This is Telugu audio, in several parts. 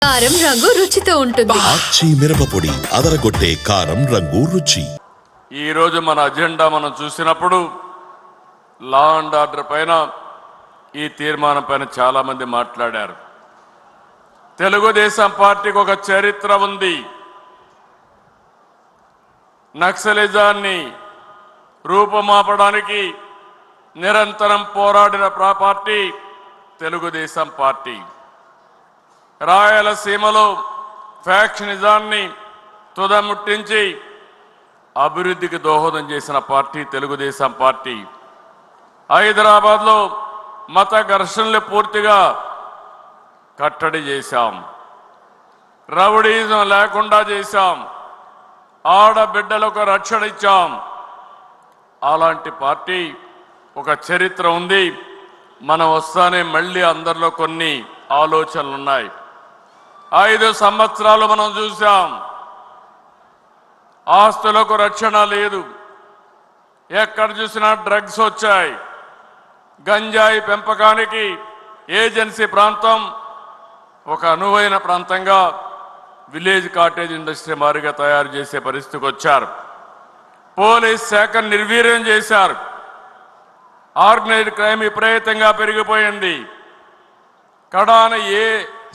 కారం రంగు రుచితో ఉంటుంది. ఆచి మిరపపొడి అదరగొట్టే కారం రంగు రుచి. ఈ రోజు మన అజెండా మనం చూసినప్పుడు లా అండ్ ఆర్డర్ పైన ఈ తీర్మానం పైన చాలా మంది మాట్లాడారు. తెలుగుదేశం పార్టీకి ఒక చరిత్ర ఉంది. నక్సలిజాన్ని రూపుమాపడానికి నిరంతరం పోరాడిన పార్టీ తెలుగుదేశం పార్టీ. రాయలసీమలో ఫ్యాక్షనిజాన్ని తుదముట్టించి అభివృద్ధికి దోహదం చేసిన పార్టీ తెలుగుదేశం పార్టీ. హైదరాబాద్లో మత ఘర్షణలు పూర్తిగా కట్టడి చేశాం. రౌడీజం లేకుండా చేశాం. ఆడబిడ్డలకు రక్షణ ఇచ్చాం. అలాంటి పార్టీ ఒక చరిత్ర ఉంది. మనం వస్తానే మళ్ళీ అందరిలో కొన్ని ఆలోచనలు ఉన్నాయి. 5 సంవత్సరాలు మనం చూసాం. ఆస్తులకు రక్షణ లేదు. ఎక్కడ చూసినా డ్రగ్స్ వచ్చాయి. గంజాయి పెంపకానికి ఏజెన్సీ ప్రాంతం ఒక అనువైన ప్రాంతంగా విలేజ్ కాటేజ్ ఇండస్ట్రీ మారిగా తయారు చేసే పరిస్థితికి వచ్చారు. పోలీస్ శాఖ నిర్వీర్యం చేశారు. ఆర్గనైజ్డ్ క్రైమ్ విపరీతంగా పెరిగిపోయింది. కడాన ఏ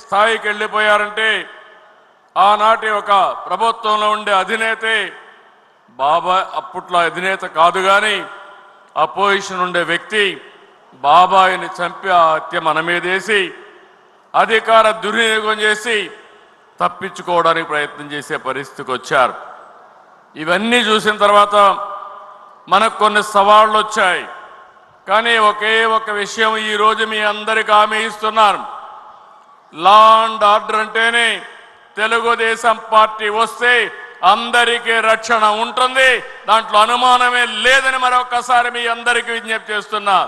స్థాయికి వెళ్ళిపోయారంటే ఆనాటి ఒక ప్రభుత్వంలో ఉండే అధినేతే బాబాయ్, అప్పట్లో అధినేత కాదు కానీ అపోజిషన్ ఉండే వ్యక్తి బాబాయిని చంపి ఆ హత్య మన మీదేసి అధికార దుర్వినియోగం చేసి తప్పించుకోవడానికి ప్రయత్నం చేసే పరిస్థితికి వచ్చారు. ఇవన్నీ చూసిన తర్వాత మనకు కొన్ని సవాళ్లు వచ్చాయి. కానీ ఒకే ఒక విషయం ఈరోజు మీ అందరికీ హామీ ఇస్తున్నాను. లా అండ్ ఆర్డర్ అంటేనే తెలుగుదేశం పార్టీ వస్తే అందరికీ రక్షణ ఉంటుంది. దాంట్లో అనుమానమే లేదని మరొకసారి మీ అందరికీ విజ్ఞప్తి చేస్తున్నా.